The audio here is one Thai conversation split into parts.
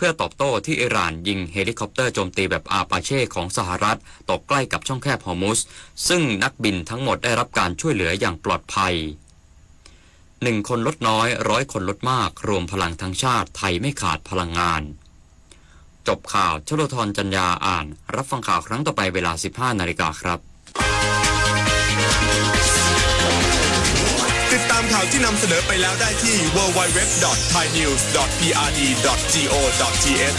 พื่อตอบโต้ที่อิหร่านยิงเฮลิคอปเตอร์โจมตีแบบอาปาเช่ของสหรัฐตกใกล้กับช่องแคบฮอร์มุซซึ่งนักบินทั้งหมดได้รับการช่วยเหลืออย่างปลอดภัย1 คนลดน้อย100 คนลดมากรวมพลังทั้งชาติไทยไม่ขาดพลังงานจบข่าวชโลธรจัญญาอ่านรับฟังข่าวครั้งต่อไปเวลา 15 นาฬิกาครับติดตามข่าวที่นำเสนอไปแล้วได้ที่ www.thainews.prd.go.th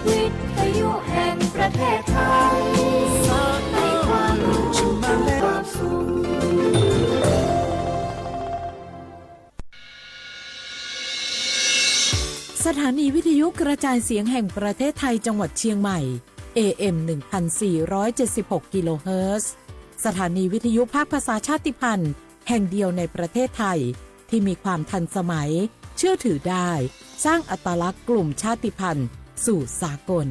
วิทยุแห่งประเทศไทยสร้างให้ความรู้มาและความสุขสถานีวิทยุกระจายเสียงแห่งประเทศไทยจังหวัดเชียงใหม่ AM 1476 กิโลเฮิรตซ์สถานีวิทยุภาคภาษาชาติพันธุ์แห่งเดียวในประเทศไทยที่มีความทันสมัยเชื่อถือได้สร้างอัตลักษณ์กลุ่มชาติพันธุ์สู่สากล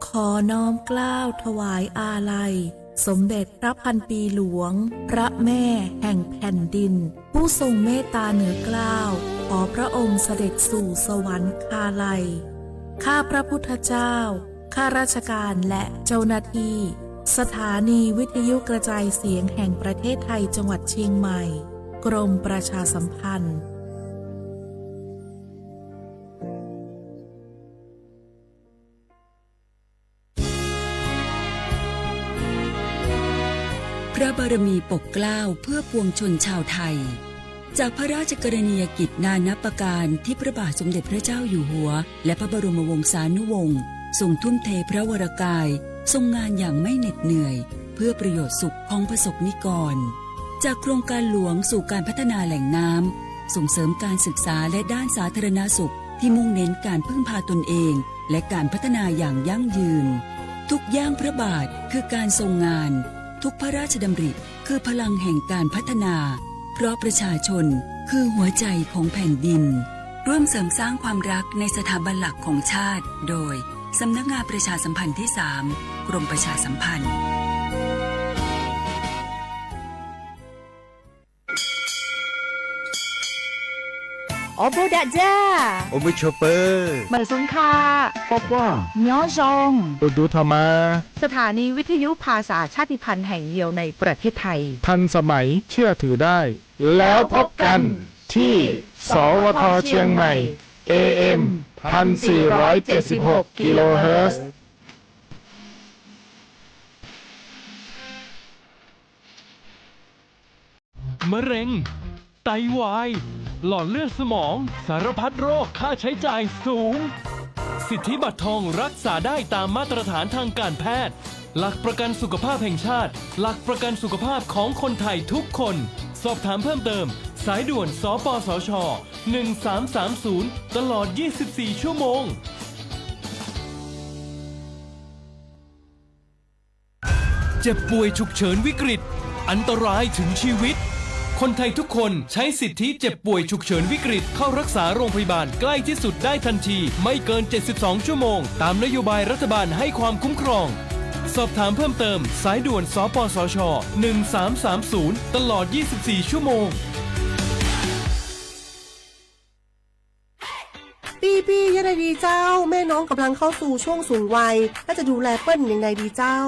ขอน้อมเกล้าถวายอาลัยสมเด็จพระพันปีหลวงพระแม่แห่งแผ่นดินผู้ทรงเมตตาเหนือเกล้าขอพระองค์เสด็จสู่สวรรคาลัยข้าพระพุทธเจ้าข้าราชการและเจ้าหน้าที่สถานีวิทยุกระจายเสียงแห่งประเทศไทยจังหวัดเชียงใหม่กรมประชาสัมพันธ์พระบารมีปกเกล้าเพื่อปวงชนชาวไทยจากพระราชกรณียกิจนานับประการที่พระบาทสมเด็จพระเจ้าอยู่หัวและพระบรมวงศานุวงศ์ทรงทุ่มเทพระวรกายทรงงานอย่างไม่เหน็ดเหนื่อยเพื่อประโยชน์สุขของประสบนิกรจากโครงการหลวงสู่การพัฒนาแหล่งน้ำส่งเสริมการศึกษาและด้านสาธารณสุขที่มุ่งเน้นการพึ่งพาตนเองและการพัฒนาอย่างยั่งยืนทุกย่างพระบาทคือการทรงงานทุกพระราชดำริคือพลังแห่งการพัฒนาเพราะประชาชนคือหัวใจของแผ่นดินร่วมเสริมสร้างความรักในสถาบันหลักของชาติโดยสำนักงานประชาสัมพันธ์ที่ 3 กรมประชาสัมพันธ์โอโบดะจ้าโอมิโชเปอร์เหมอซุนคาป๊อปว่าเมียวจงดูธรรมาสถานีวิทยุภาษาชาติพันธุ์แห่งเดียวในประเทศไทยทันสมัยเชื่อถือได้แล้วพบกันที่สวทเชียงใหม่ AM 1476 กิโลเฮิรตซ์มะเร็งไตวายหลอดเลือดสมองสารพัดโรคค่าใช้จ่ายสูงสิทธิบัตรทองรักษาได้ตามมาตรฐานทางการแพทย์หลักประกันสุขภาพแห่งชาติหลักประกันสุขภาพของคนไทยทุกคนสอบถามเพิ่มเติมสายด่วนสปสช1330ตลอด24ชั่วโมงเจ็บป่วยฉุกเฉินวิกฤตอันตรายถึงชีวิตคนไทยทุกคนใช้สิทธิเจ็บป่วยฉุกเฉินวิกฤตเข้ารักษาโรงพยาบาลใกล้ที่สุดได้ทันทีไม่เกิน72ชั่วโมงตามนโยบายรัฐบาลให้ความคุ้มครองสอบถามเพิ่มเติมสายด่วนสปสช1330ตลอด24ชั่วโมงพี่ยังไงดีเจ้าแม่น้องกำลังเข้าสู่ช่วงสูงวัยและจะดูแลเปิ้ลยังไงดีเจ้า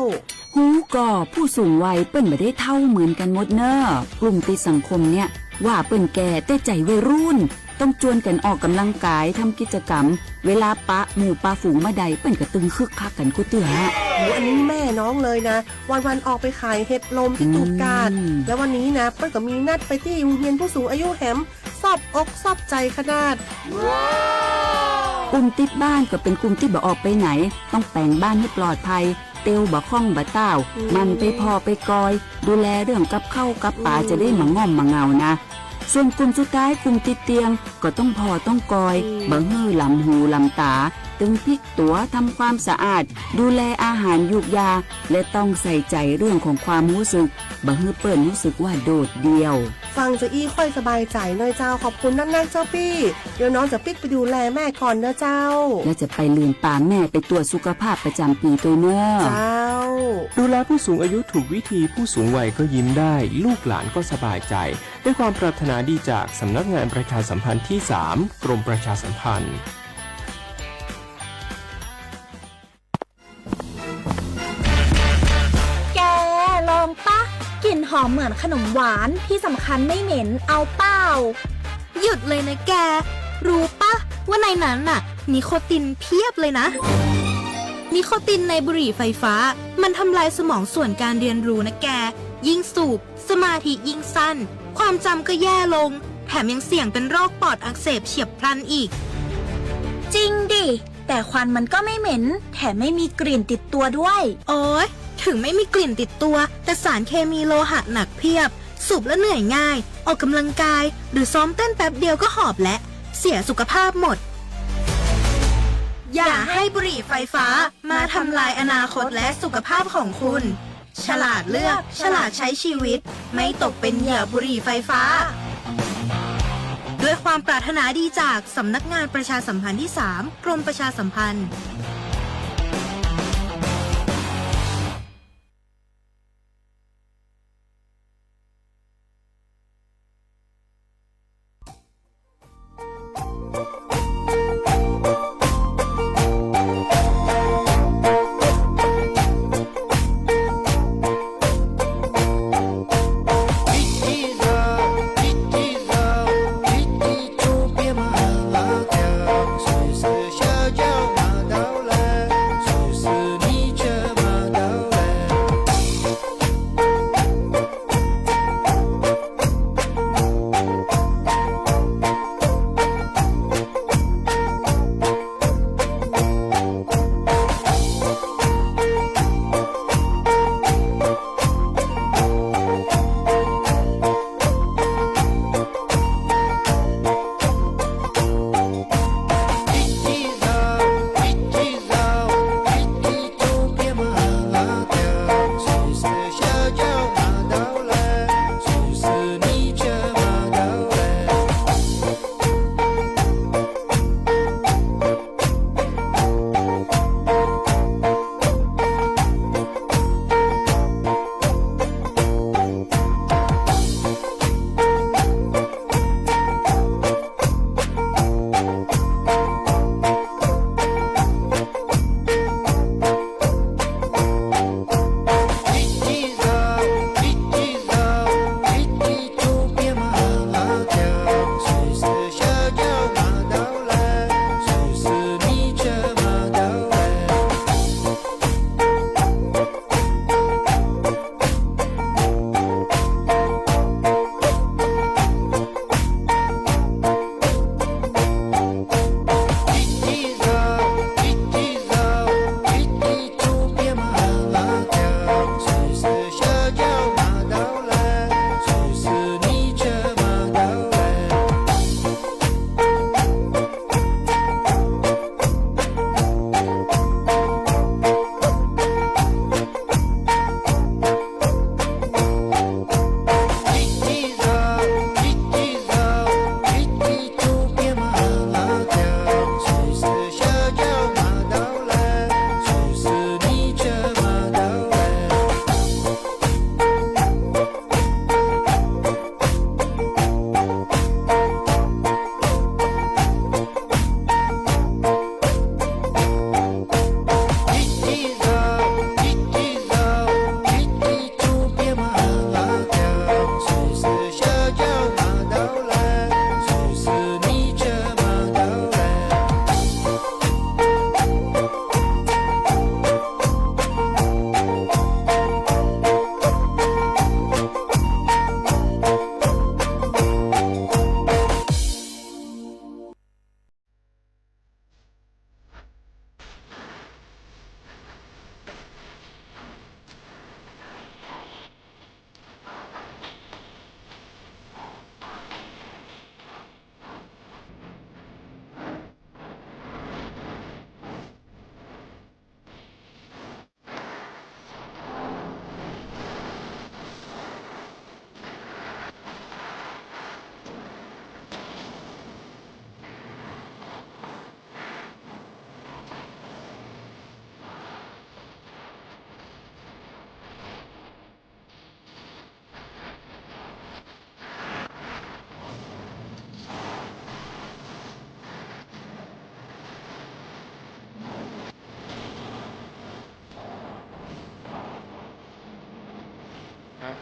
หูก่อผู้สูงวัยเปิ้นไม่ได้เท่าเหมือนกันหมดเนอะกลุ่มติดสังคมเนี่ยว่าเปิ้นแก่แต่ใจวัยรุ่นต้องจวนกันออกกำลังกายทำกิจกรรมเวลาปะหมู่ปะฝูงมาใดเปิ้นก็ตึงคึกคักกันกูเตืออันนี้แม่น้องเลยนะวันออกไปขายเห็ดลมที่ตูดกาดแล้ววันนี้นะเปิ้ลก็มีนัดไปที่โรงเรียนผู้สูงอายุแหมซอบอกซอบใจขนาดกลุ่มติดบ้านก็เป็นกลุ่มที่บ่ออกไปไหนต้องแต่งบ้านให้ปลอดภัยเตียวบ่ข้องบ่เต้ามันไปพอไปกอยดูแลเรื่องกับข้าวกับป่าจะได้มาง่อมมาเงานะส่วนกลุ่มสุดท้ายกลุ่มติดเตียงก็ต้องพอต้องกอยบ่ฮื้อลำหูลำตาตึงพลิกตัวทำความสะอาดดูแลอาหารยุกยาและต้องใส่ใจเรื่องของความรู้สึกบ่ฮื้อเปิ้นรู้สึกว่าโดดเดี่ยวฝ ฟังจะอี้ค่อยสบายใจหน่อยเจ้าขอบคุณนักๆเจ้าพี่เดี๋ยวน้องจะปิ๊กไปดูแลแม่ก่อนนะเจ้า และจะไปลืมปามแม่ไปตรวจสุขภาพประจำปีตัวเนอะ เจ้า ดูแลผู้สูงอายุถูกวิธีผู้สูงวัยก็ยิ้มได้ลูกหลานก็สบายใจด้วยความปรารถนาดีจากสำนักงานประชาสัมพันธ์ที่ 3 กรมประชาสัมพันธ์ แกลองปะกลิ่นหอมเหมือนขนมหวานที่สำคัญไม่เหม็นเอาเปล่า หยุดเลยนะแก รู้ปะว่าในนั้นน่ะนิโคตินเพียบเลยนะ นิโคตินในบุหรี่ไฟฟ้ามันทำลายสมองส่วนการเรียนรู้นะแก ยิ่งสูบสมาธิยิ่งสั้น ความจำก็แย่ลง แถมยังเสี่ยงเป็นโรคปอดอักเสบเฉียบพลันอีก จริงดิ แต่ควันมันก็ไม่เหม็น แถมไม่มีกลิ่นติดตัวด้วย โอ้ยถึงไม่มีกลิ่นติดตัว แต่สารเคมีโลหะหนักเพียบ สูบแล้วเหนื่อยง่าย ออกกำลังกาย หรือซ้อมเต้นแป๊บเดียวก็หอบและ เสียสุขภาพหมด อย่าให้บุหรี่ไฟฟ้ามาทำลายอนาคตและสุขภาพของคุณ ฉลาดเลือก ฉลาดใช้ชีวิต ไม่ตกเป็นเหยื่อบุหรี่ไฟฟ้า ด้วยความปรารถนาดีจากสำนักงานประชาสัมพันธ์ที่ 3 กรมประชาสัมพันธ์ 随时小脚马到来。ครับ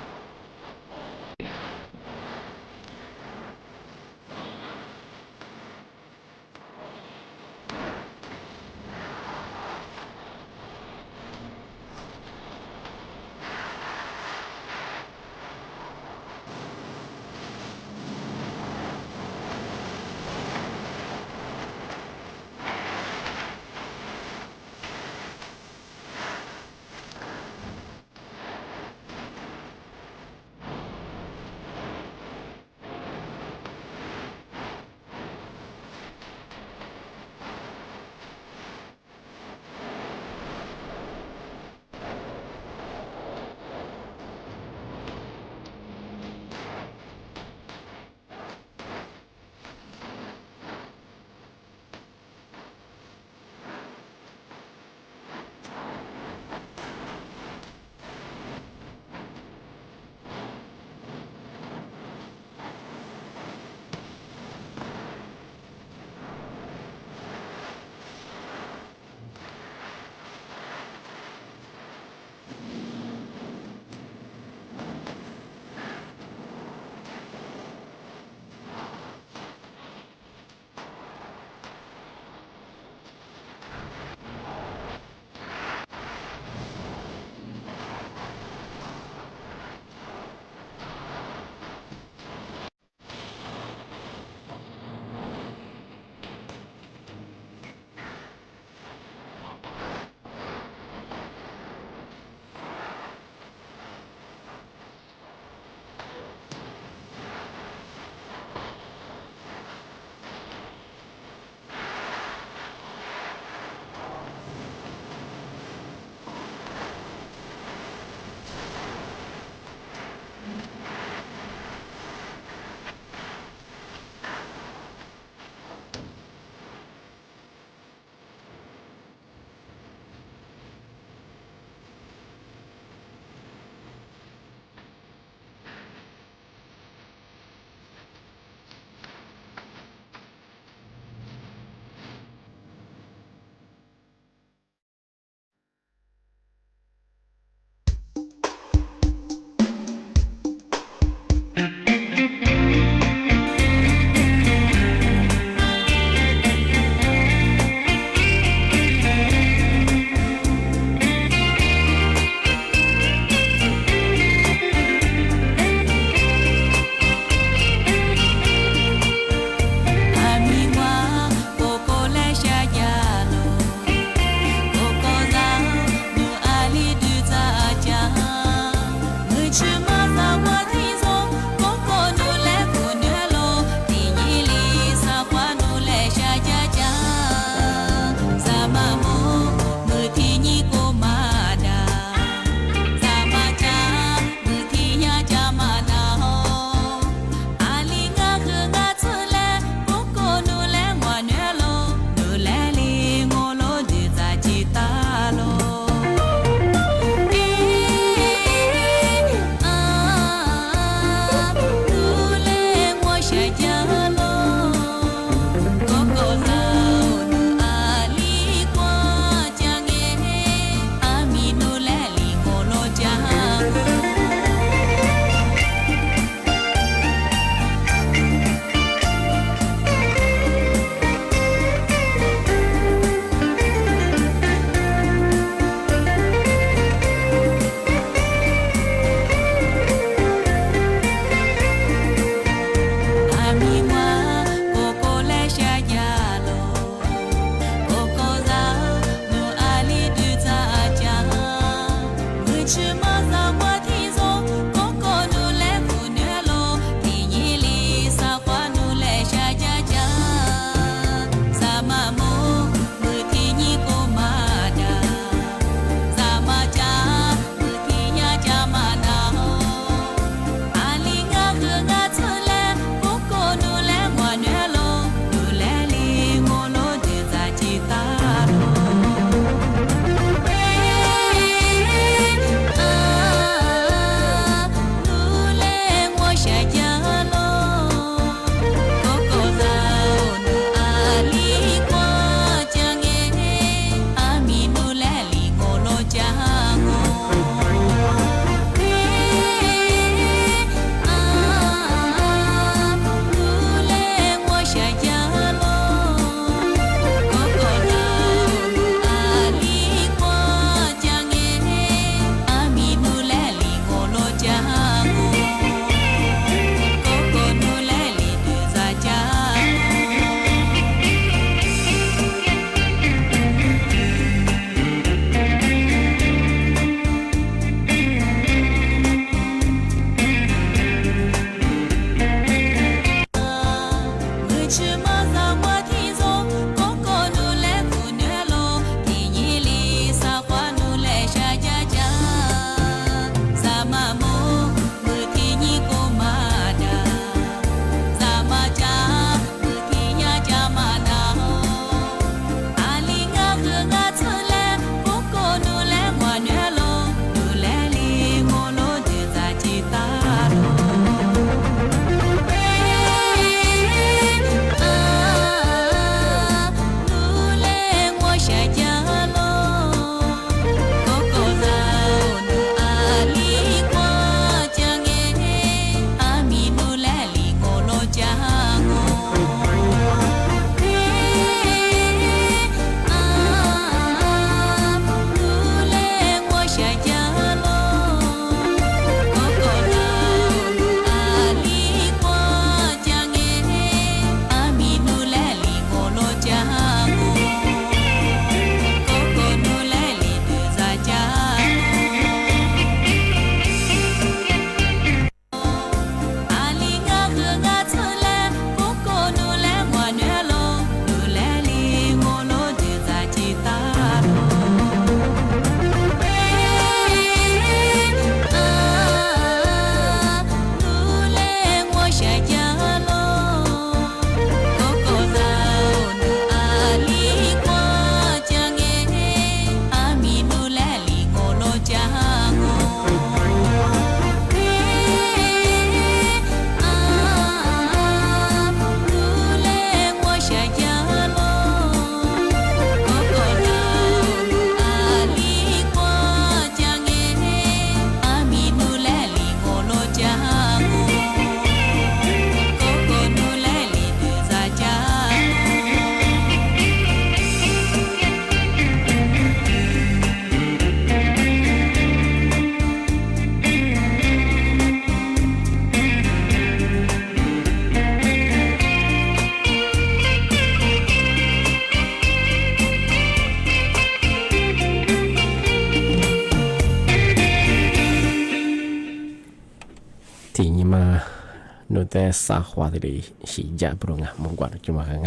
แต่สาขวาที่สีจะปรุงมงกว่าจุมากัน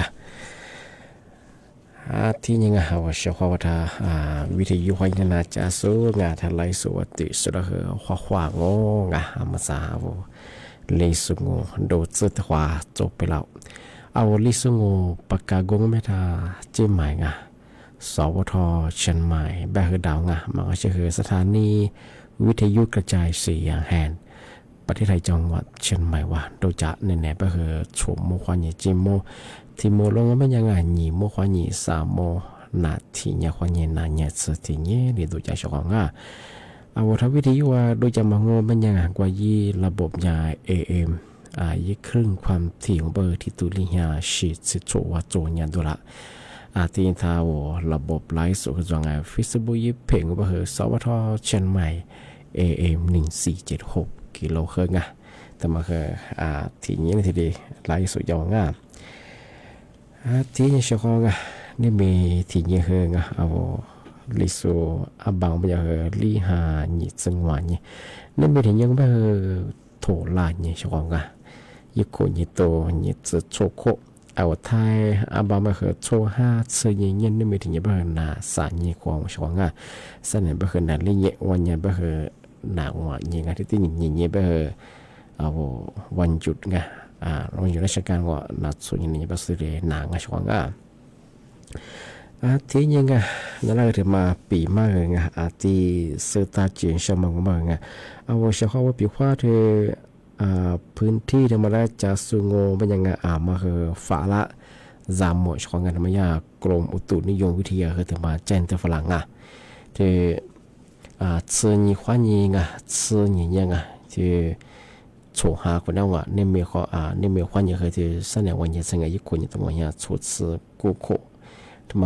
ที่ยังว่าเชื่อว่าถ้าวิธียุให้นาจะสู้งาทลายสู้ติสุดเหอขวางงมาสาวลิสุงโดดสุดขวาจบไปแล้วเอาลิสุงปากกากงไม่ทาจิ้มหมายสวทเชียงใหม่แบบคือดาวมันก็จะคือสถานีวิทยุกระจายเสียงแห่งประเทศไทยจังหวัดเชียงใหม่ว่าโดยจะแน่ๆก็คือชมโมควานยีจิมโมทีโมลงไม่ยังไงหนีโมควานยีสามโมนาทีเนี่ยควานยีนาเนี่ยสติเนี่ยหรือโดยจะชอบเอาวัฒนวิทยุว่าโดยจะมางมันยังกว่ายี่ระบบยา AM ยี่ครึ่งความถี่ของเบอร์ที่ตุลิยาชีดสิโจว่าโจเนี่ยดูละที่ท้าวระบบไลฟ์สดจงฟิสบุยเพลงว่าเหอสวทเชียงใหม่ AM 1476กิโลเฮิรตซ์แต่มาคือที่นี้ทีเดียวไลฟ์สดยาวที่นี่เชื่อว่านี่มีที่นี้เฮิรตซ์เอาลิสูบางอย่างลิหาหยิจังหวะนี่นั่นเป็นที่ยังแบบโถลายนี่เชื่อว่ายิ่งคนยิ่งโตยิ่งจะโชโคเอาไทยบางแบบโชห้าเสียงยิ่งนั่นเป็นที่ยังแบบหนาสารยิ่งความเชื่อว่าสารแบบหนาเลี้ยวันยิ่งแบบหนาว่ายิ่งที่ยิ่งแบบเอาวันจุดวันหยุดราชการว่าหนาส่วนยิ่งแบบสุดเลยหนาเชื่อว่าที่ยังนั่นแหละที่มาปีมากเลยที่สตาร์จีนชมมากเอาว่าเชื่อว่าปีว่าที่พื้นที่ที่มาได้จะสูงเป็นยังไงมาคือฝาละจามหมดของงานธรรมยากรมอุตุนิยมวิทยาคือถึงมาแจ้งแต่ฝรั่งที่ซื้อยี่ขวายี่ซื้อยี่ยังที่โฉหาคนนั้นว่าเนี่ยมีข้อเนี่ยมีขวายี่คือที่เสนอวันยี่สังเกตญี่ปุ่นยี่ตัวยี่ชุดซื้อกู้โคทำไม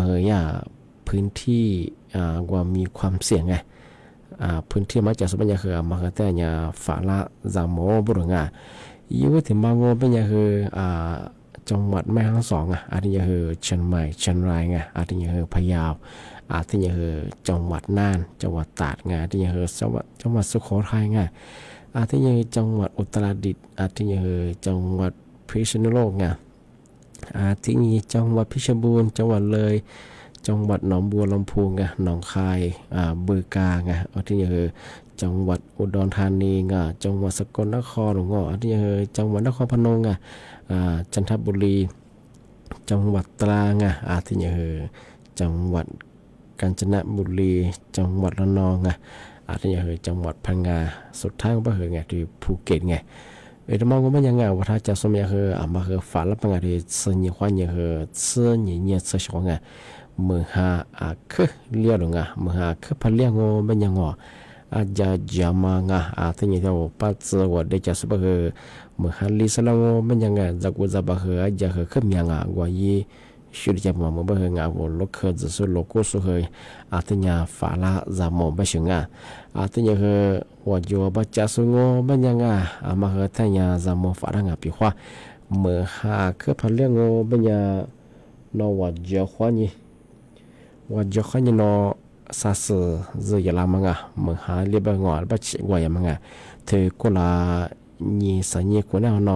พื้นที่ว่ามีความเสี่ยงพื้นที่มาจากสมัยคือมาแต่เนี่ยฝาละจามโมบุรุษยิ่งถึงบางเป็นเนี่ยคือจังหวัดแม่ฮ่องสอนอาทิตย์คือเชียงใหม่เชียงรายอาทิตย์คือพะเยาอาทิตย์คือจังหวัดน่านจังหวัดตราดอาทิตย์คือจังหวัดสุโขทัยอาทิตย์คือจังหวัดอุตรดิตถ์อาทิตย์คือจังหวัดพิษณุโลกที่นี่จังหวัดพิชรบูรณ์จังหวัดเลยจังหวัดหนองบัวลำพูหนองคายบึงกาฬที่นี่คือจังหวัดอุดรธานีจังหวัดสกลนครที่นี่คือจังหวัดนครพนมจันทบุรีจังหวัดตรังที่นี่คือจังหวัดกาญจนบุรีจังหวัดระนองที่นี่คือจังหวัดพังงาสุดท้ายก็คือที่ภูเก็ตทำไมก็ไม่ยังว่าถ้าจะสมัยคือมาคือฝาละปังที่ซื้อยี่ห้อยี่คือซื้อยี่ซื้อชงมือหาคือเลี้ยงมือหาคือพเลี้ยงไม่ยังอาจจะจามังที่นี่เราปัจจุบันได้จะสบคือมือหาลิสลางไม่ยังจะกูจะบ่คืออาจจะคือมียังว่ายี่ชุดจะมาเมื่อบ่คือว่าลูกคือจะสุลูกกูสุคือที่นี่ฝาละจามไม่ใช่ที่นี่คือว่าอยู่บัจจุบันไม่ยังมาคือที่นี่จามฝาละปีว่ามือหาคือพเลี้ยงไม่ยังนว่าจะขวานี่ว่าจะขยันนอซาสึจะยาลามังมือหาเรียบงอบัดวายมังเธอก็ลานี่สัญญาคนนั้นน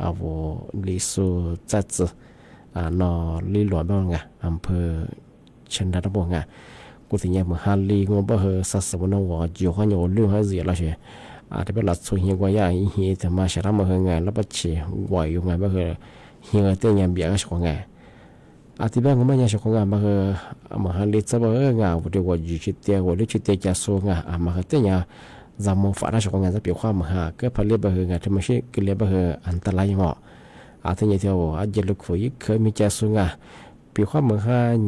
อวลิสุจัดนอลิหลวงบ้างอำเภอเชียงดาวบ้างกูถึงยังมือหาลีงบเฮซาสึวันนั้นว่าจะขยันเรื่องอะไรสิละเชที่เป็นหลักสูตรเฮียกว่าอย่างเฮียแต่มาเชื่อมาเฮงแล้วบัดเชวายอยู่ไงบ้างเฮียเตี้ยยังเบียก็ชงที่บ้านก็ไม่ยังชงมาคือมาหันลิซาบวันเดียวว่าอยู่ชิดเตียว่าลิชิดเตียจะสูงมาคือเตี้ยจำมองฟ้าราชกงานจะเปี่ยวความมาก็พลิบเฮงที่ไม่ใช่กิเลสเฮอันตรายงที่นี่เที่ยวอาจจะลุกคุยเคยมีจะสูงเปี่ยวความมา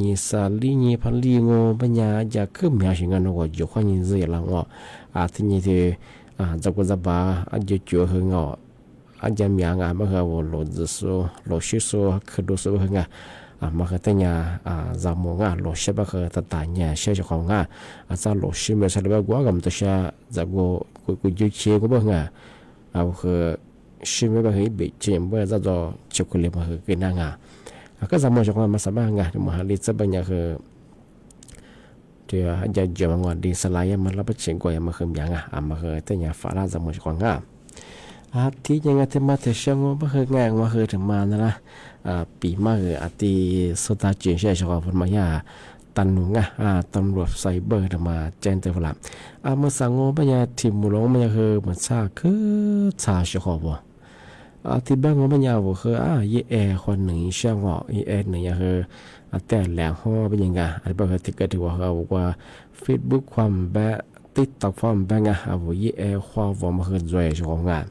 นี่สาลีนี่พันลีงปัญญาจะขึ้นมีสิ่งนั้นว่าอยู่ความยิ่งใหญ่ละที่นี่ที่จะกุศลบ้าอาจจะเจอเฮงอาจจะมีงานมาคือว่าโลจิโซโลชิโซคือดูสูเฮงมาคือแต่เนี่ยจามงโลชิบะคือตัดตาเนี่ยเชื่อของจะโลชิไม่ใช่แบบกว่ากับตัวเชื่อจะกูยูเชื่อกูบ้างเอาคือชิไม่แบบให้บิดเจียมว่าจะจะช็อกโกแลตมาคือกินง่ายก็จามงของมาสบายง่ายที่มหาลิซาบันเนี่ยคือเดี๋ยวจะเจอมันว่าดีสลายมันรับเฉียงกว่ามาคืออย่างมาคือแต่เนี่ยฟ้าราจามงของ ที่ยังไงที่มาเที่ยวงบ่เคยงานว่าเคยถึงมานะล่ะปีมาที่สตาร์จีนใช่ชอบพุ่นมายาตันหนุงตำรวจไซเบอร์มาแจ้งเตือนละเมื่อสังโง่ปัญญาทีมมุลงปัญญาคือเหมือนซาคือซาชอบบ่ที่บ้านงปัญญาบ่คือยีแอคนหนึ่งเชื่อว่ายีแอหนึ่งคือแต่แหลงห้อเป็นยังไงอันบอกที่เกิดที่ว่าเขาบอกว่า Facebook ความแบบ TikTok ความแบบว่ายีแอความว่ามันคือรวยชอบงาน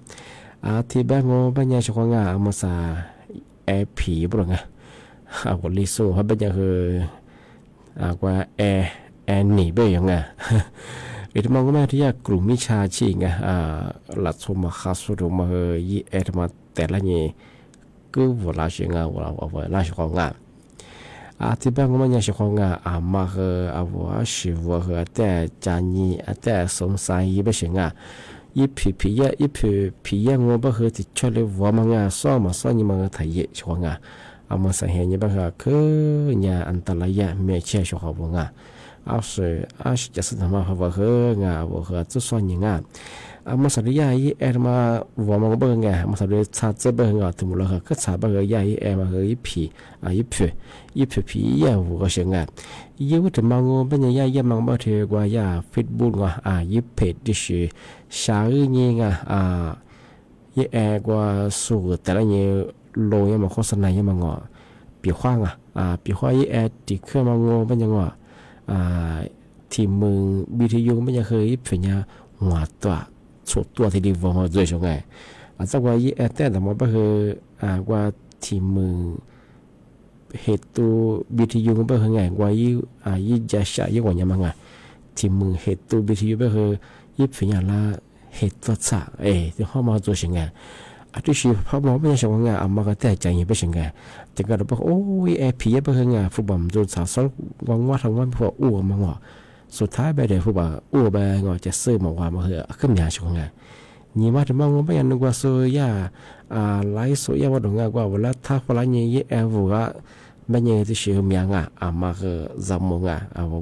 ที่บ้านงปัญญาชอบงานมาซาแอผีบ่ล่ะว่าลิโซเขาเป็นยังคือว่าแอหนีไปยังไงเอทมองก็แม่ที่ยากลุ่มมิชาชีไงหลัดสมมาคาสุดมาเฮยเอทมาแต่ละนี่ก็ว่าลาเชียงว่าลาเชียงที่บ้านก็ไม่ยังเชียงมาเฮว่าชีวะเฮแต่จานีแต่สงสัยยี่ไปเชียงยี่ผีงอบ่เฮที่ช่วยเลยว่ามันซ้อมาซ้อนยี่มันไทยเชียงมาสาเหตุยี่บ้างคือเนี่ยอันตรายไม่เชื่อชาวบ้านจะสนมาว่าว่าจะส่วนยังมาสัญญามาว่ามันเบิ่งมาสัญญาชาติเบิ่งถึงแล้วก็ชาเบิ่งมาผีผีว่าเสียงว่าถึงมังเป็นยังมังบ่เทกว่าFacebook เพจดิชชาเนี่ยกว่าสู่แต่ละเนี่ยโลยังมาโฆษณายังมางอปีขว้างปีขว้างติเครื่องมางอเป็นยังทีมึงวิทยุไม่ยังเคยเป็นยังหัวตัวที่ดีว่ามาด้วยช่วงไงสักว่าแต่มาบ่คือว่าทีมึงเหตุวิทยุบ่คือไงว่าจะใช้ยังว่ายังมังทีมึงเหตุวิทยุบ่คือเป็นยังละเหตุซะที่เข้ามาด้วยช่วงไงที่ชีพมองไม่ใช่ชาวงานมาก็แต่ใจยังไม่ใช่ไงแต่ก็บอกโอ้ยผียังไม่เคยงานฟุตบอลโดนสาวซ้อนว่าทางวันพวกอ้วมังว่าสุดท้ายไปเดี๋ยวฟุตบอลอ้วไปงอจะซื้อมาว่ามาคือขึ้นยาชาวงานนี่มาถึงมองไม่ยันนึกว่าโซยาไลฟ์โซยาว่าดงงานว่าเวลาถ้าพลังยี่วัวไม่ยังที่เชื่อมีงานมาคือจำมง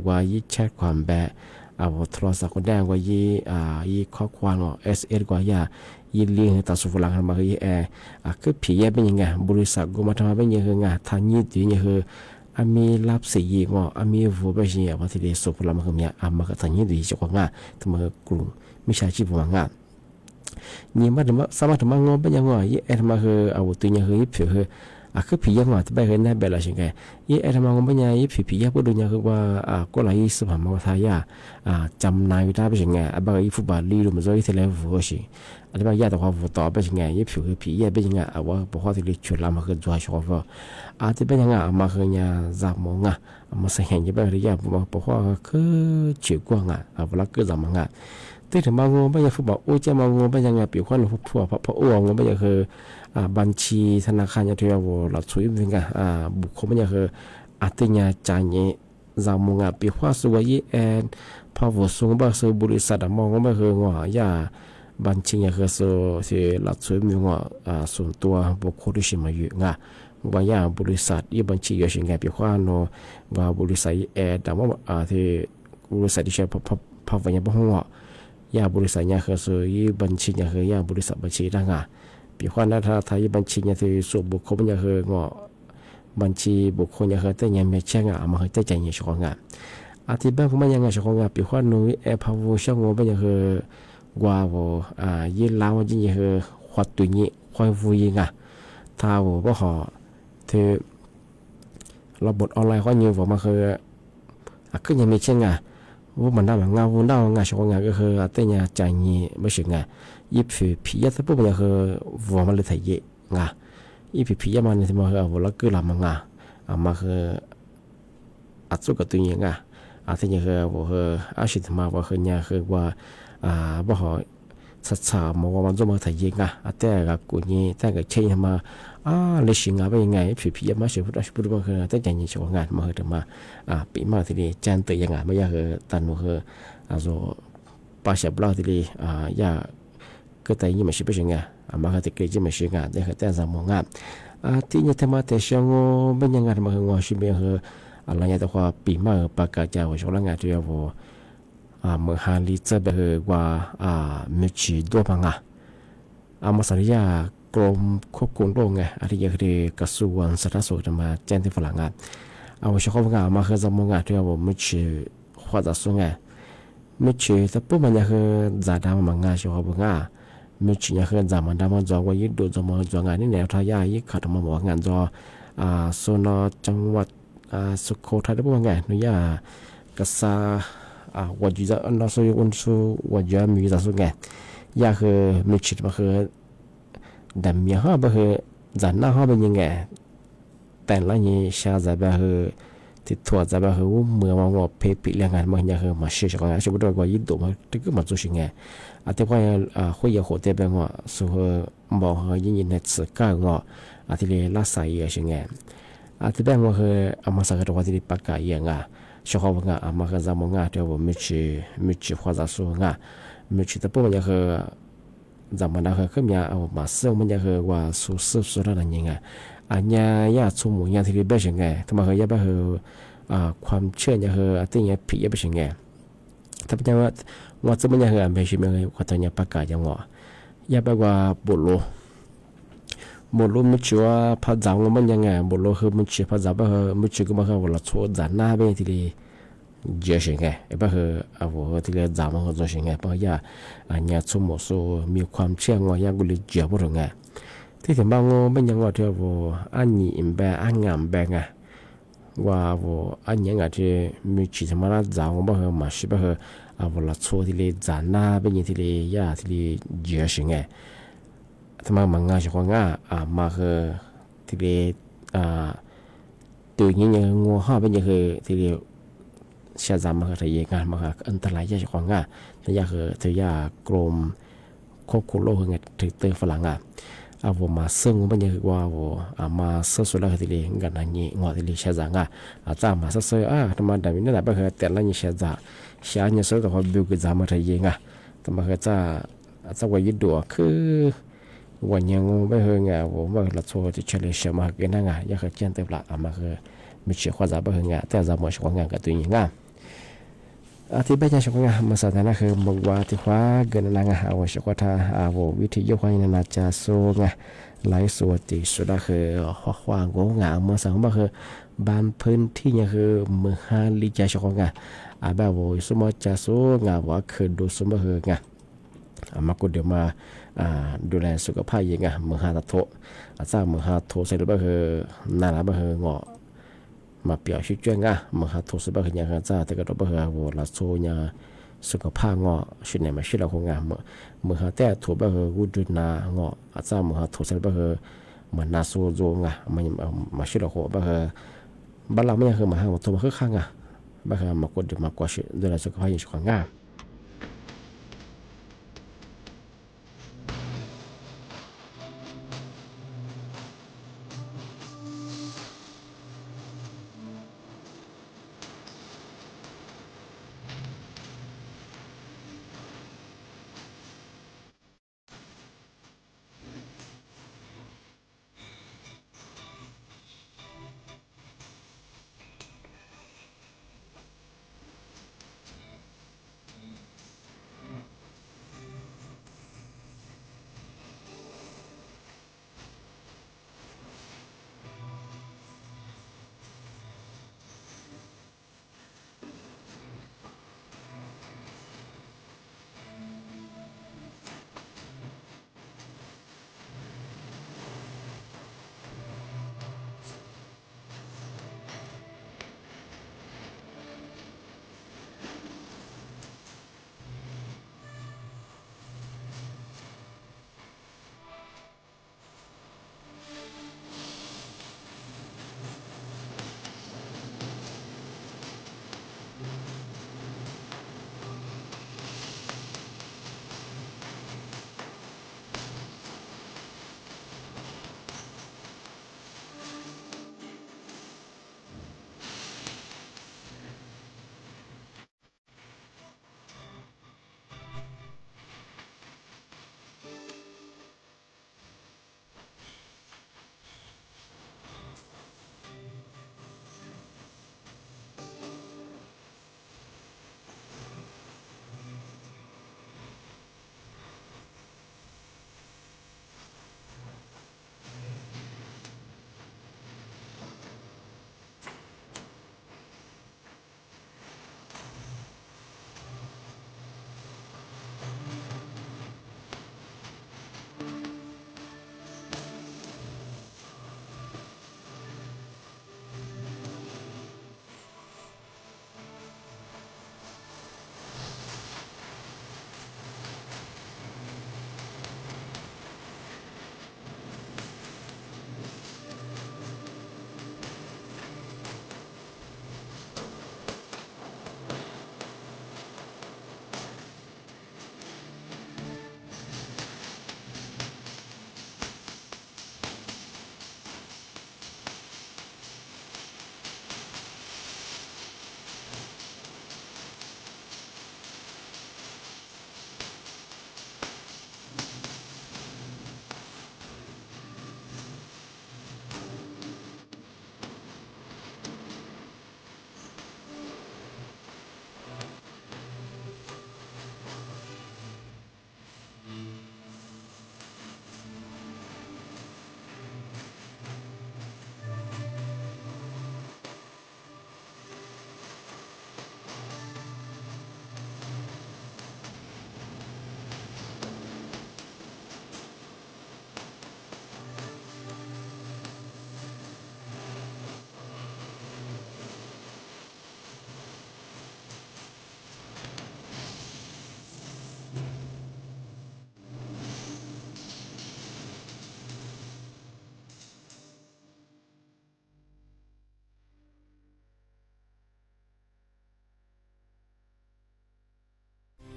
ว่ายี่แชทความแบบโทรศัพท์คนแดงว่ายี่ข้อความSS กว่ายี่เลี้ยงตัดสุฟลังมาคือคือผีเป็นยังไงบริษัทกูมาทำเป็นยังไงทางยี่ดีเนี่ยคือมีรับสียี่งมีวัวไปเชียว่าที่เดียสุฟลังมาคือเนี่ยมาคือทางยี่ดีจังหวะทำมากลุ่มมิชาชีพว่างนี่มาถึงสามารถทำมางอเป็นยังไงยี่ทำมาคือตัวเนี่ยคือยี่ผิวคือผียังที่ไปเห็นได้แบบละใช่ไหมยี่ทำมางอเป็นยังยี่ผียังพูดดูเนี่ยคือว่าก็หลายสมัยมาทายจำนายได้เป็นยังไงบางยี่ฟุตบอลลีดูมันจะยี่ทะเลวัวสิอันนี้บางอย่างตัวเขาต่อเป็นยังไงยี่ผิวผีเป็นยังไงว่าพวกเขาที่เลี้ยงชุดละมาคือตัวชอบว่าที่เป็นยังไงมาคือเนี่ยจำมงมาใส่เห็นยี่เป็นอะไรอย่างพวกเขาคือจิ๋วกว้างเวลาคือจำมงที่ถึงมางงเป็นยังฟุตบอลโอ้จะมางงเป็นยังไงปีกว่าพวกพออ้วงเป็นยังคือบัญชีธนาคารยังที่ว่าเราช่วยเป็นไงบุคคลเป็นยังคือที่เนี่ยจ่ายเนี่ยจำมงปีกว่าสวยพอวัวสูงบ้างสูบริษัทมองก็ไม่คือว่าบัญชียังคือสูที่เราช่วยมีว่าส่วนตัวบุคคลที่ชิมมาอยู่ว่าบริษัทยี่บัญชียังไงปีกว่าโนว่าบริษัทแต่ว่าที่บริษัทที่ใช้พอวันยังบ่ห้องบริษัทเนี่ยคือบัญชีเนี่ยคือบริษัทบัญชีต่างปีกว่านั้นถ้าบัญชีเนี่ยที่ส่วนบุคคลเนี่ยคือบัญชีบุคคลเนี่ยคือแต่ยังไม่ใช่มาคือแต่ใจเนี่ยชงที่บ้านผมยังชงปีกว่านู้พาวช่างเป็นยังคือว่ายี่ลาวยี่คือขวัญตัวนี้ขวัญฟูยิงถ้าว่าเขาที่ระบบออนไลน์เขาอยู่ว่ามาคือยังไม่ใช่ว่ามันได้แบบวุ่นได้ชงก็คือแต่เนี่ยใจนี้ไม่ใช่ยี่ผีแต่พวกมันคือว่ามันเลยถ่ายยี่ผีมันที่มาคือว่าเราคือลำมันมาคือสุกับตัวนี้ที่เนี่ยคือว่าชิดมาว่าคือเนี่ยคือว่าบ่เขาสัตว์มองว่ามันจะมาถ่ายยิงแต่กับกูนี่แต่กับเชี่ยมาเลยสิงเป็นยังไงผีมาเชื่อพูดมาคือแต่ใจนี้ชงมาคือมาปีมาที่นี่จันตัวยังไม่ยากคือตันคือป้าเชฟเราที่นี่ก็แต่ยี่ไม่ใช่เป็นยังไงมาคือที่เกิดยี่ไม่ใช่แต่คือแต่สมองที่เนี่ยทำมาแต่ช่างเป็นยังไงมาคือว่าชิมคืออะไรอย่างตัวปีมาปากกาเจ้าชงละงานที่ว่าเมื่อหาลิจะแบบว่าไม่ชีตัวพัง อามาสัญญากรมควบคุมโรคไงอาทิตย์คือกระทรวงสาธารณสุขจะมาแจ้งที่ฝรั่งอ่ะเอาเฉพาะงานมาคือจะมองอ่ะที่ว่าไม่ชื่อ或者说ไงไม่ชื่อแต่ปุ๊บมันจะคือจ่าดำมันงานเฉพาะงานไม่ชื่อจะคือจ่ามันดำมันจอว่ายึดดูจะมาจองานนี่แนวทายายึดขัดมาบอกงานจอโซนจังหวัดสุโขทัยได้ปุ๊บไงนี่ยากษา我觉得那时候我说我觉得没啥说ไงยาคือไม่ชื่อมาคือแต่เมียเขาไปคือจ่าหน้าเขาเป็นยังไงแต่ละนี้ชาจะไปคือที่ถั่วจะไปคือเมื่อวันว่าเพปิเรื่องงานมันยังคือมาเชื่อกันใช่ไหมด้วยว่ายิ่งดูมันถึงมา做สิ่งไงแต่ว่า会有火这边ว่าสุขบอกเขายิ่งในสื่อการว่าที่เลยรักษาอย่างสิ่งไงที่แบบว่าคือมาสักตัวที่ปากกาอย่างอ่ะชอบว่ามาคือจะมองที่ว่าไม่ชื่อ或者说ไม่ชื่อแต่ปุ๊บมันยังคือ咱们那个根本马上我们那个话说说了人啊，呀出门呀，这里不行哎，他们和也不和ความเชื่อเนี่ยคือที่เนี่ยผิด也不行哎，他不讲我这么เนี่ยคือ没什么我当年不改讲我，也不话不路ไม่ชัวร์พอจังว่ามันยังไงบุรุษคือไม่ชัวร์พอจังว่าไม่ชัวร์ก็มาคือว่าชัวร์จันหน้าเป็นที่ดีเยอะสิ่งไงไอ้บ้าคือว่าที่เราจังมันก็จะสิ่งไงเพราะอย่าเนี่ยสมมติมีความเชื่อว่าอย่างกุลิเจียบหรือไงที่ถึงบางว่ามันยังว่าที่ว่าอันนี้อินแบบอันงามแบบไงว่าอันยังไงที่มีจิตมันจังว่าบ้าคือมาสิบ้าคือว่าเราชัวร์ที่เราจันหน้าเป็นที่เราอย่าที่เราเยอะสิ่งไงทำไมมันง่ายจังว่ามาคือที่เราตัวนี้ยังงัวห้าเป็นยังคือที่เราเชื่อใจมาคือที่ยังมาคืออันตรายจังว่าที่ยังคือที่ยังกรมควบคุมโรคคือไงถึงเตอฝรั่งว่ามาซึ่งเป็นยังคือว่ามาซึ่งสุดแล้วที่เรากันนั่นนี่งัวที่เราเชื่อใจจ้ามาซึ่งทำไมแต่ไม่ได้แบบคือแต่ละนี่เชื่อใจเนี่ยสุดแต่ว่าบิวกิจามาที่ยังทำไมคือจ้าว่ายึดตัวคือวันยังไม่เฮงว่าเมื่อเราโทรที่เฉลี่ยมาเกินนั่งยังเคยเจนเต็มละมาคือไม่เชื่อว่าจะไม่เฮงแต่จะมาช่วยงานกับตัวเองที่เป็นยังช่วยงานมาสถานะคือบอกว่าที่ว่าเกินนั่งว่าช่วยท่าวิธียกความน่าจะสู้งานหลายส่วนที่สุดคือว่างงานมาสั่งว่าคือบางพื้นที่ยังคือมือหาลิจช่วยงานแบบว่าสมมติจะสู้งานว่าคือดูสมมติคืองานมาก็เดี๋ยวมาดูแลสุขภาพยังไงมือหาโถจ้ามือหาโถเสร็จแล้วคือนั่นแหละคืองอมาเปียกชิ้นจ้างมือหาโถเสร็จแล้วคือยังไงจ้าแต่ก็ต้องคือว่าเราโซ่เนี่ยสุขภาพงอชิ้นไหนมาชิ้นเราคงงามมือหาแต่โถแบบคือกูดูนางอจ้ามือหาโถเสร็จแล้วคือมันน่าโซ่โจงมันมาชิ้นเราคงแบบคือบ้านเราไม่ยังคือมาหาโถมาคือข้างแบบคือมากดมากว่าชิ้นดูแลสุขภาพอย่างของงาม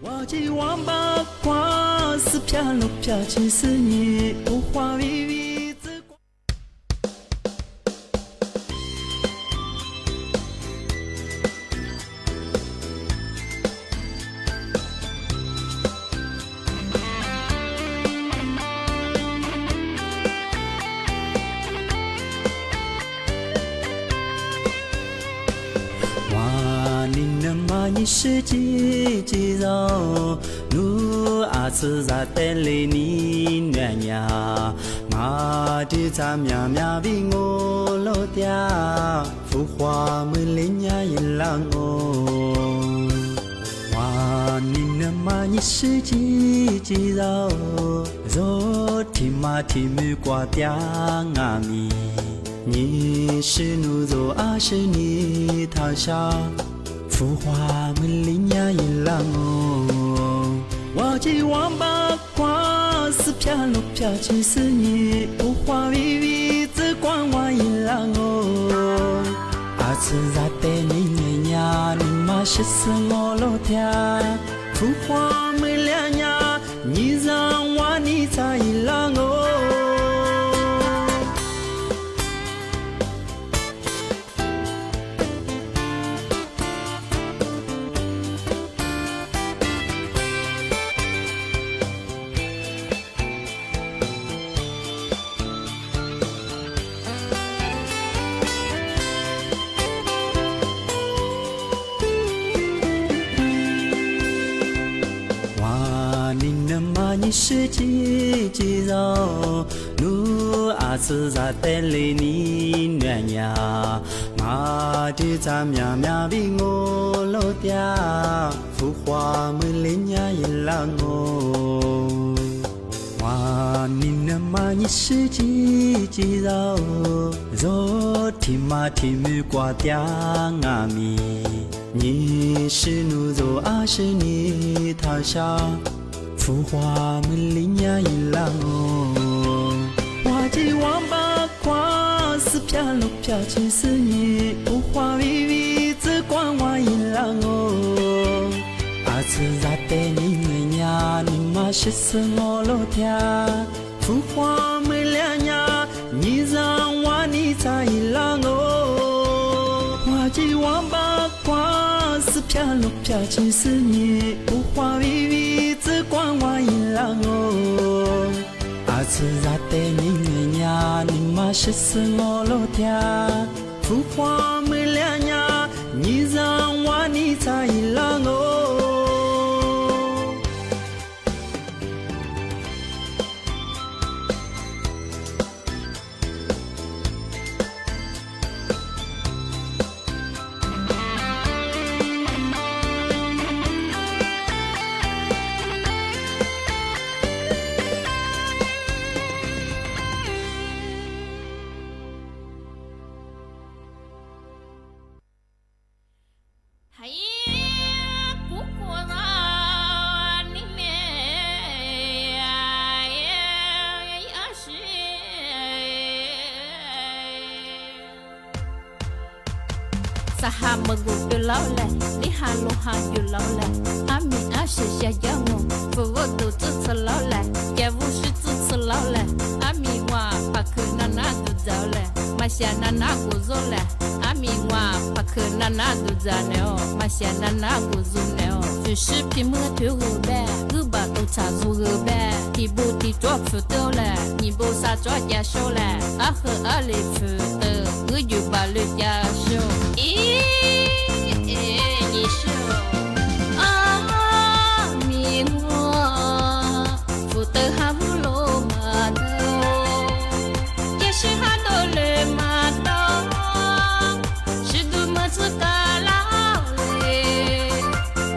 我这王八瓜是飘落飘进思念，无话微微之光。你是几几绕，努阿次在带来你暖呀，马的咱喵喵比我老爹，浮华没人家一浪哦。哇，你那么你是几几绕，若提马提木瓜嗲阿咪，你是努若阿是你躺下。浮华没人家一浪哦，我这王八瓜是飘落飘进思念，浮华微微只光我一浪哦。阿次在带你呀，你妈是死我老天，浮华没两呀，你让我你在一浪哦。你是几几绕，努阿次在带来你暖呀，马的咱喵喵比我老爹，浮华没人家一浪哦。哇，你那么你是几几绕，若提马提木瓜嗲阿咪，你是努若阿是你躺下。浮华没人家一浪哦，我这王八瓜是飘落飘进思念，浮华微微只光我一浪哦。阿次在带你呀，你妈是死我老天，浮华没两呀，你让我你在一浪哦。我这王八瓜是飘落飘进思念，浮华微微。只光我一浪哦，阿次在带你呀，你妈是死我老天，浮华没两呀，你让我你在一浪哦。Saha magudu laule, li halu hanyu laule, ami ashe xia yango, fuwo du zhi laule, yawu shi zhi laule, ami wa paku nana du zaule, masya nana gu zole, ami wa paku nana du zaneo, masya nana gu zuneo, 只是皮么头个呗，个把都插住个呗，提不提做不得了，你不啥做家手了，啊和啊里不得，个有把路家手，咦，你说啊，mi我不得哈不罗马头，也是哈多了马头，是多么子嘎啦嘞，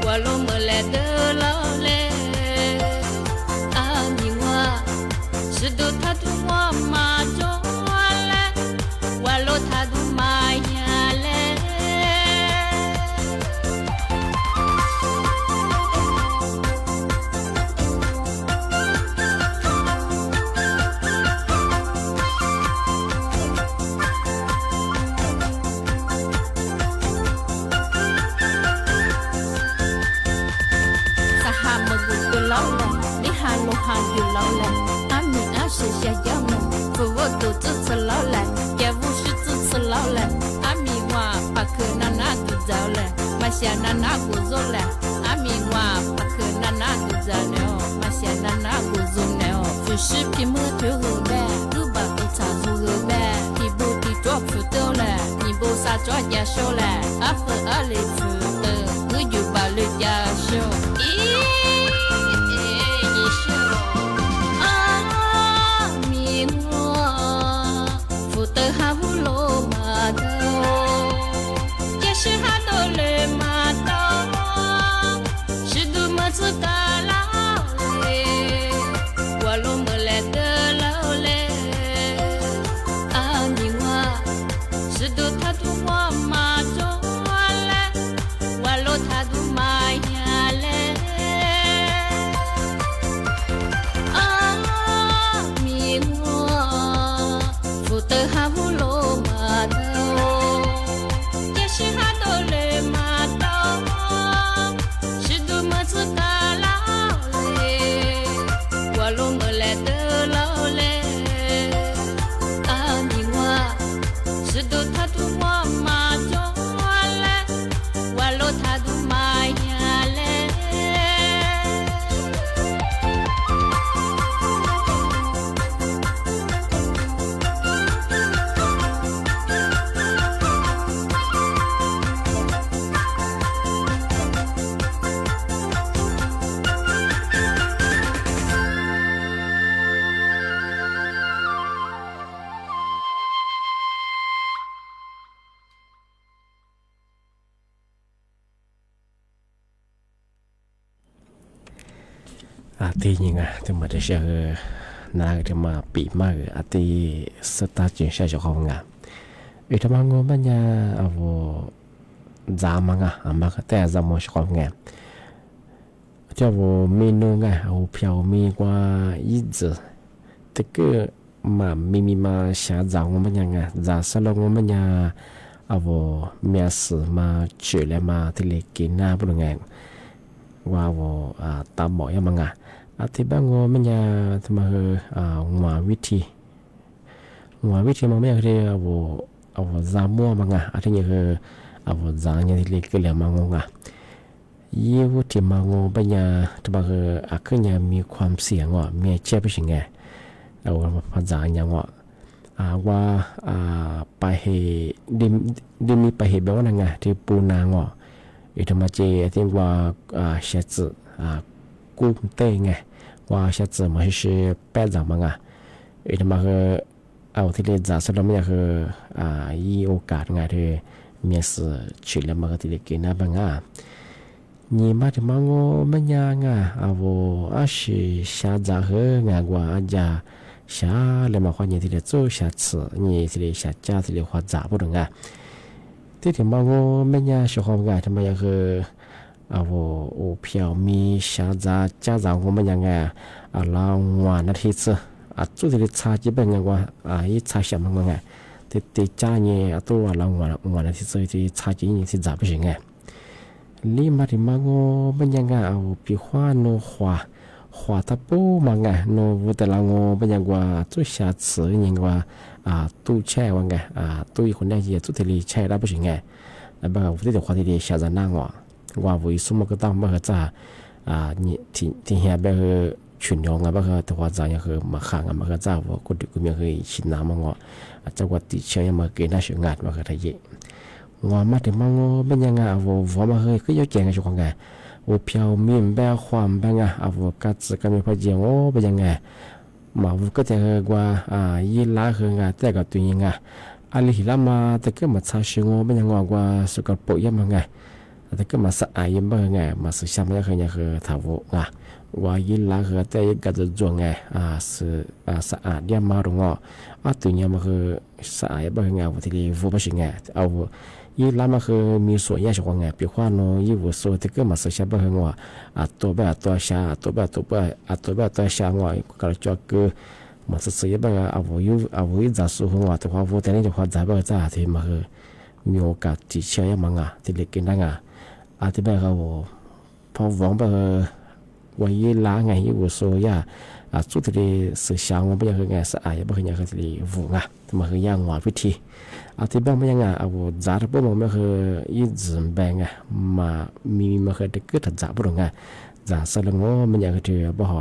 我罗么来的老嘞，啊mi我是多他多我马中嘞，我罗他多马呀嘞。哈有老来，阿米阿是下要么，不我都支持老来，也不是支持老来，阿米话把克那那都走来，马下那那go走来，阿米话把克那那都走了，马下那那go走了，就是皮么头后呗，都把都插住后呗，你不地多不到来，你不啥做家手来，阿和阿里夫的，我就把了家手，咦。Arti nga thì mà để sẽ na thì mà bị mà arti seta chuyện sẽ cho không nga. Vì thế mà ngô bên nhà avo giá mà nga mà cái tay giá mà cho không nga. Cho avo menu nga avo phiếu mi qua ít giờ. Thế cứ mà mi mà sẽ giá ngô bên nhà nga giá salon ngô bên nhà avo mẹ sử mà chửi lại mà thì lấy kiến na bữa ngày. Qua avo tam bỏ em nga. Thì bang ngô mình nhà thì mà ngoài vị trí mà mấy cái avo giá mua mà ngà thì như avo giá như thì cái là mà ngô ngà yêu thì mà ngô bây giờ thì mà cái nhàมีความเสี่ยงอ่ะมีเจ็บไปสิ่งไงเอาภาษาอย่างว่าว่าไปดิมีไปเหตุแบบว่าไงที่ปูนางอ่ะอีทำมาเจที่ว่าเสียจืกู้เต้ไงว่าเสียจืมันคือแปดจังมั้งอีทำมาเอาที่เรียนจากสมัยคือยี่โอกาสไงที่มีสื่อชื่อแล้วมาที่เรียนกินนะบ้างนี่มาที่มังโง่ไม่ยากเอาอาชีชาจากเฮงากว่าอาจารย์ชาเลยมาความยิ่งที่เรียนโจชาสื่อนี่ที่เรียนชาจ้าที่เรียนความจ่าพูดถึงที่ถึงมังโง่ไม่ยากชอบความทำไมคือเอาโอเพียวมีชาจ้าจากงไม่ยากเราหวานนาทีสื่อจุดที่เรียนชาจีเป็นไงว่ายี่ชาเสียมันไงที่จ้าเนี่ยตัวเราหวานนาทีสื่อที่ชาจีนี่ที่จ่าไปสิไงนี่มาที่มังโง่เป็นยังไงเอาปีขวานโนขวาตะปูมังไงโนวุตละโง่เป็นยังว่าจุดชาสื่อยังว่าตู้แช่ว่าไงตู้อีคนได้ยี่จุดที่เรียนแช่ได้ไปสิไงแล้วบางวันที่เดี๋ยวความที่เรียนชาจะนั่งว่าวิสุมาก็ต้องมาจ้านี่ที่เฮียแบบชุนยองแบบตัวจ้าอย่างคือมาขังมาจ้าว่าคนที่กูมีคือชินน้ำมังว่าจังหวัดติเชียงมาเกินน่าเชื่องาดมาคือไทยว่ามาถึงมังเป็นยังไงว่ามาเคยก็ยังแก่กันช่วงไงว่าเพียวมีแบบความเป็นไงว่ากัดกันมีพอดีโอ้เป็นยังไงมาว่าก็จะว่ายี่ล้าคือไงแต่กับตัวยังไงอะไรที่ละมาแต่ก็มาชาชิงโอเป็นยังไงว่าสุขภาพยังไงแต่ก็มาสะอาดยังเป็นไงมาสื่อสารยังคือถาวรว่ายี่ล้าคือแต่ก็จะจวงไงสะอาดยังมาตรงตัวยังมาคือสะอาดยังเป็นไงว่าที่ฟูไม่ใช่ไงเอายี่ล้ามาคือมีส่วนแยกช่วงไงปีขวานโนยี่วัวส่วนที่ก็มาสื่อสารเป็นไงว่าตัวแบบตัวชาตัวแบบตัวชางว่าก็จะคือมาสื่อสารเป็นไงเอาไว้จะสู้ว่าตัววัวแต่นี่จะความใจเป็นจ้าที่มาคือมีโอกาสที่เชื่อยังมังที่เล็กกินได้ที่แบบเขาพอหวังไป วันยี่ล้าไงยี่วัวโซย่าสุดที่สื่อเช้ามันเป็นยังไงสะอาดยังเป็นยังไงที่ฟูงทำไมคือย่างหวานพิธีที่บ้านเป็นยังไงจ่าที่บ้านมันคือยี่จิมแบงมามีมันคือเด็กก็ถัดจ่าบุรุษจ่าสลังว่ามันยังคือบ่ห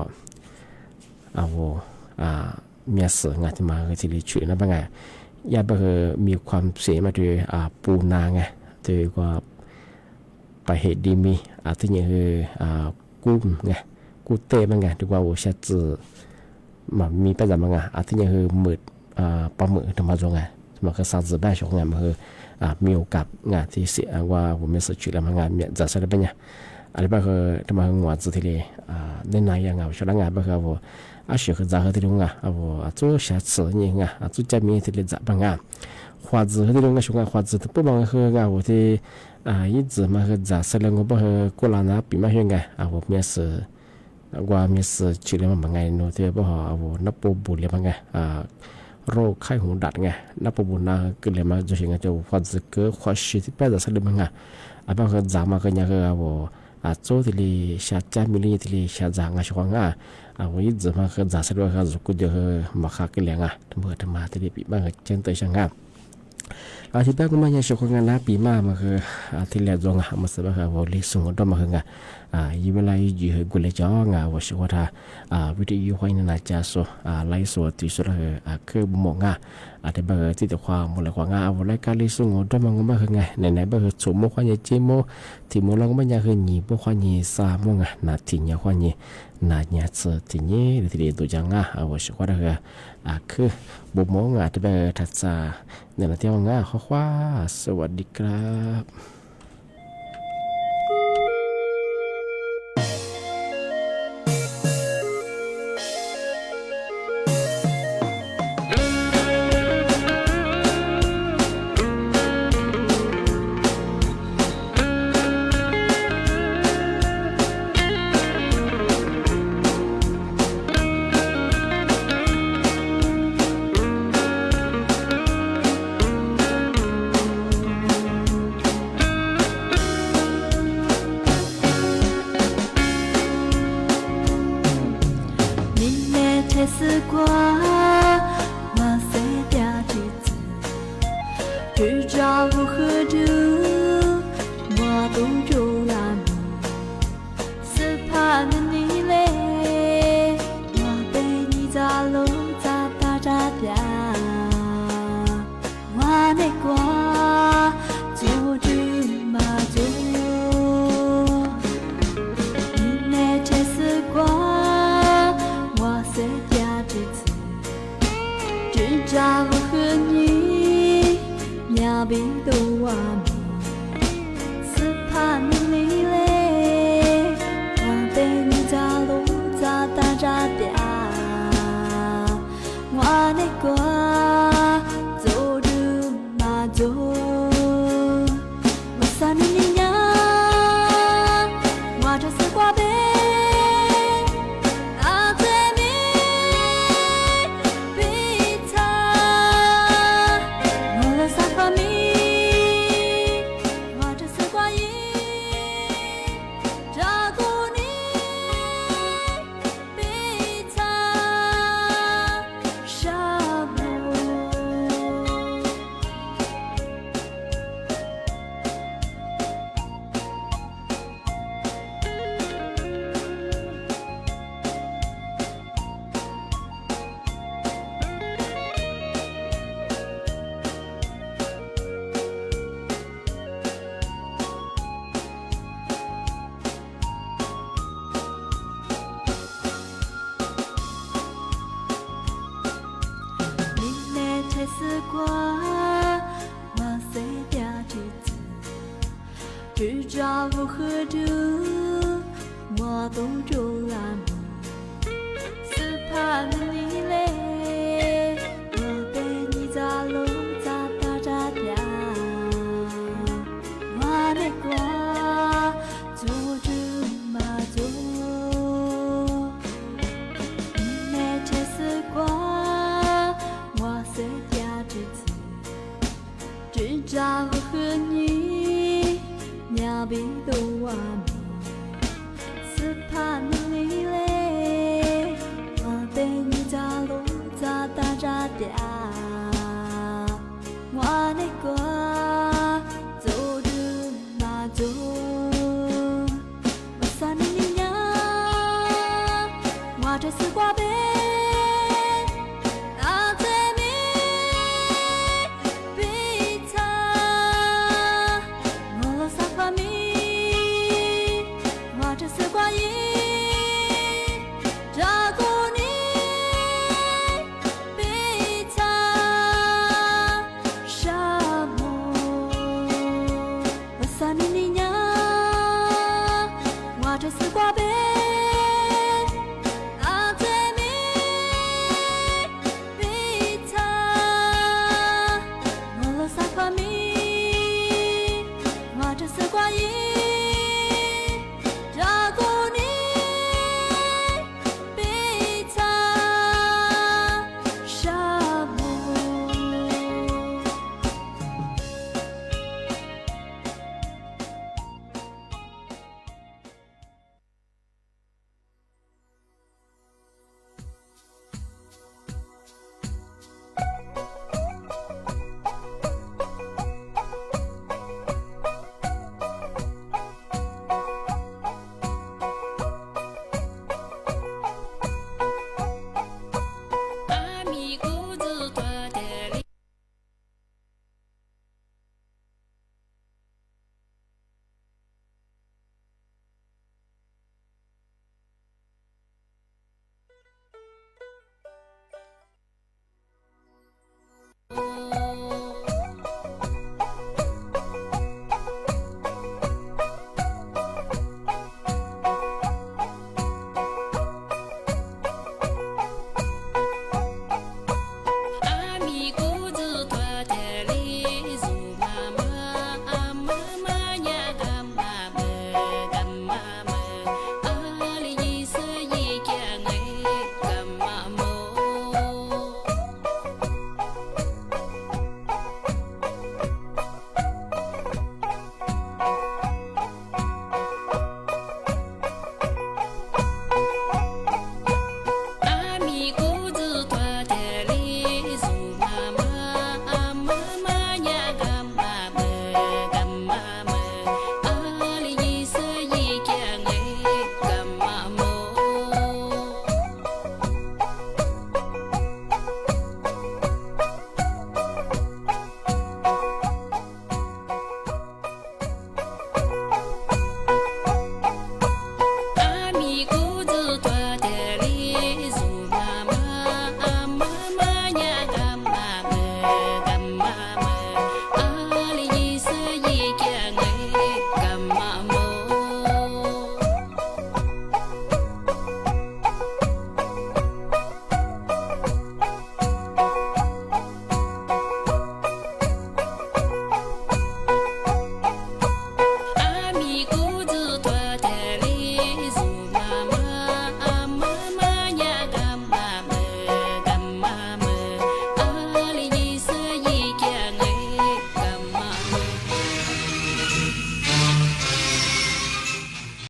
เมียเสือที่มาคือที่ช่วยนะบ้างย่าบ่คือมีความเสียมาด้วยปูนาด้วยกว่าไปเหตุดีมีที่นี่คือกุ้งกูเต้บ้างดีกว่า我下次มามีไป怎么ที่นี่คือมืดปลาหมึกธรรมดามาคือสร้างสื่อแบบชงมาคือมีโอกาสที่เสียว่าผมไม่สุดจุดแล้วมันมีจะใช้ได้เป็นอะไรบ้างคือทำไมหัวจุดที่เลยในนายยังช่วยงานบ้างคือว่า学和杂合的种做下次你做家面的เลย咋办花子和的种学花子不帮和我的一直嘛和杂事了我不和过来那比嘛学我面是我面是去了嘛喏对不好我那不了嘛โรคไข้หูดัดนับปบุญนาเกิดเลยมาจะเห็นจะความจะเกิดความชีที่แปดจะสลิมบางคนจามาก็ยังก็โจ้ที่ลีชาจามิลีที่ลีชาจางชวงวันนี้จะมาก็จะสลิมก็จะกุจะมาขากิเลงทั้งหมดทั้งมาที่ลีปีบ้างเช่นตัวช่างที่แปดก็มาอย่างชวงนะปีมามาคือที่เลี้ยงมาสบายว่าลิสุงก็มาคือยี่เวลาอยู่ให้กุเลจ้องว่าชัวร์ท่าวิธีอยู่ห้อยนั่นจะโซไล่สวดที่สุดคือหมองแต่บางที่แต่ความหมดเลยความวันแรกการลิสุงก็มาคือไหนบางสมมติความยิ่งเจโมที่มเราก็ไม่อยากคือหนีพวกความยิ่งสามงนาทีนี้ความยิ่งนาเนี่ยเสือที่นี้ที่เรียนตัวจังว่าชัวร์คือบุมงที่บางทัศน์เนี่ยนะที่ว่าข้าสวัสดีครับ和你，鸟比都完美。只怕你嘞，我对你家路咋打咋掉，我那个走的那走，我三你娘，我这是瓜呗。这是关于